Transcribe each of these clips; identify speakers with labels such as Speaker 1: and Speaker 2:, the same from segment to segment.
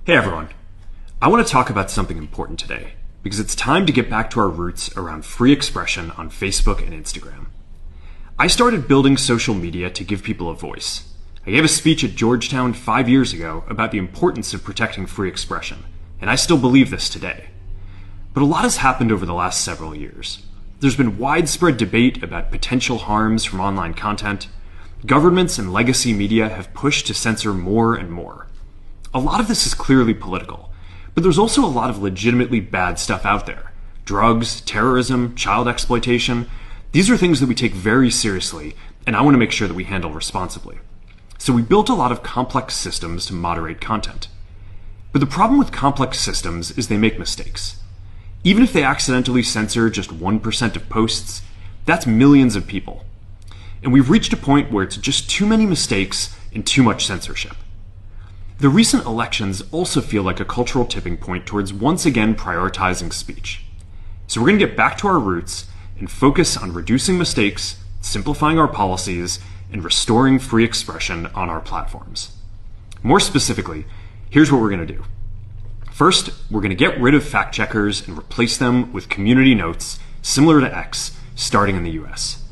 Speaker 1: Hey everyone, I want to talk about something important today because it's time to get back to our roots around free expression on Facebook and Instagram. I started building social media to give people a voice. I gave a speech at Georgetown 5 years ago about the importance of protecting free expression, and I still believe this today. But a lot has happened over the last several years. There's been widespread debate about potential harms from online content. Governments and legacy media have pushed to censor more and more. A lot of this is clearly political, but there's also a lot of legitimately bad stuff out there. Drugs, terrorism, child exploitation. These are things that we take very seriously, and I want to make sure that we handle responsibly. So we built a lot of complex systems to moderate content. But the problem with complex systems is they make mistakes. Even if they accidentally censor just 1% of posts, that's millions of people. And we've reached a point where it's just too many mistakes and too much censorship. The recent elections also feel like a cultural tipping point towards once again prioritizing speech. So we're going to get back to our roots and focus on reducing mistakes, simplifying our policies, and restoring free expression on our platforms. More specifically, here's what we're going to do. First, we're going to get rid of fact checkers and replace them with community notes similar to X, starting in the US.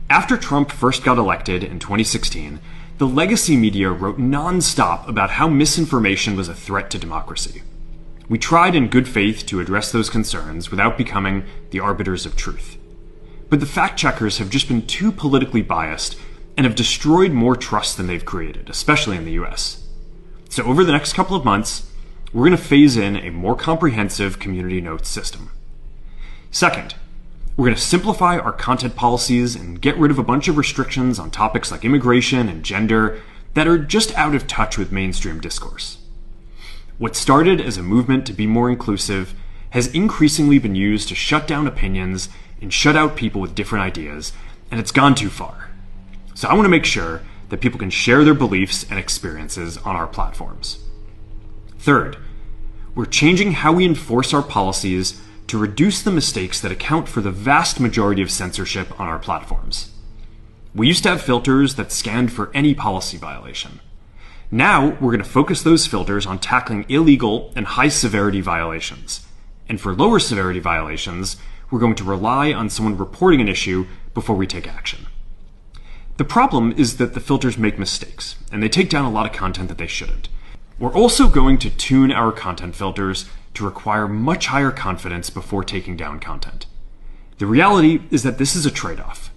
Speaker 1: After Trump first got elected in 2016, the legacy media wrote non-stop about how misinformation was a threat to democracy. We tried in good faith to address those concerns without becoming the arbiters of truth. But the fact-checkers have just been too politically biased and have destroyed more trust than they've created, especially in the US. So over the next couple of months, we're going to phase in a more comprehensive community notes system. Second, we're going to simplify our content policies and get rid of a bunch of restrictions on topics like immigration and gender that are just out of touch with mainstream discourse. What started as a movement to be more inclusive has increasingly been used to shut down opinions and shut out people with different ideas, and it's gone too far. So I want to make sure that people can share their beliefs and experiences on our platforms. Third, we're changing how we enforce our policies to reduce the mistakes that account for the vast majority of censorship on our platforms. We used to have filters that scanned for any policy violation. Now, we're going to focus those filters on tackling illegal and high-severity violations. And for lower severity violations, we're going to rely on someone reporting an issue before we take action. The problem is that the filters make mistakes, and they take down a lot of content that they shouldn't. We're also going to tune our content filters to require much higher confidence before taking down content. The reality is that this is a trade-off.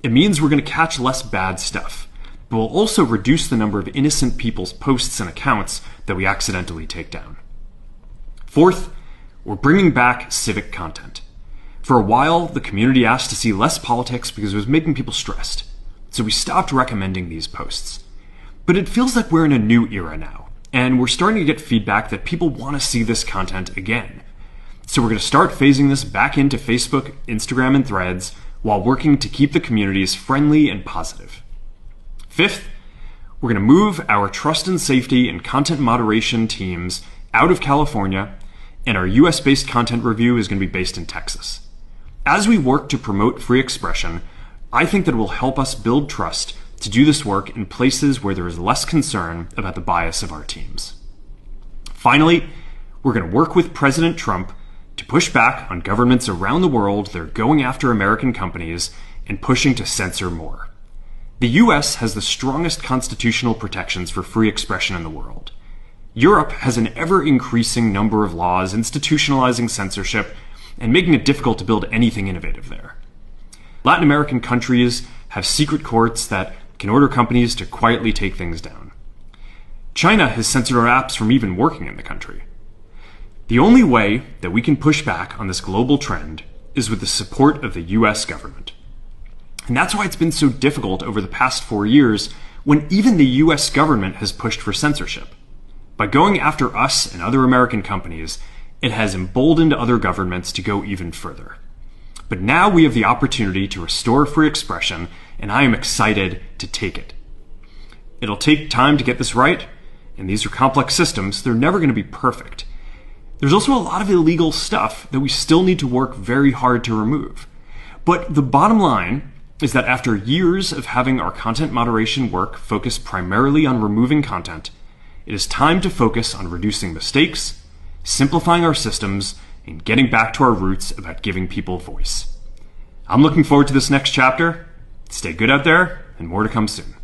Speaker 1: It means we're going to catch less bad stuff, but we'll also reduce the number of innocent people's posts and accounts that we accidentally take down. Fourth, we're bringing back civic content. For a while, the community asked to see less politics because it was making people stressed, so we stopped recommending these posts. But it feels like we're in a new era now, and we're starting to get feedback that people want to see this content again. So we're going to start phasing this back into Facebook, Instagram, and Threads while working to keep the communities friendly and positive. Fifth, we're going to move our trust and safety and content moderation teams out of California, and our US-based content review is going to be based in Texas. As we work to promote free expression, I think that it will help us build trust to do this work in places where there is less concern about the bias of our teams. Finally, we're going to work with President Trump to push back on governments around the world that are going after American companies and pushing to censor more. The US has the strongest constitutional protections for free expression in the world. Europe has an ever-increasing number of laws institutionalizing censorship and making it difficult to build anything innovative there. Latin American countries have secret courts that can order companies to quietly take things down. China has censored our apps from even working in the country. The only way that we can push back on this global trend is with the support of the US government. And that's why it's been so difficult over the past 4 years when even the US government has pushed for censorship. By going after us and other American companies, it has emboldened other governments to go even further. But now we have the opportunity to restore free expression, and I am excited to take it. It'll take time to get this right, and these are complex systems. They're never going to be perfect. There's also a lot of illegal stuff that we still need to work very hard to remove. But the bottom line is that after years of having our content moderation work focus primarily on removing content, It is time to focus on reducing mistakes, simplifying our systems, and getting back to our roots about giving people voice. I'm looking forward to this next chapter. Stay good out there, and more to come soon.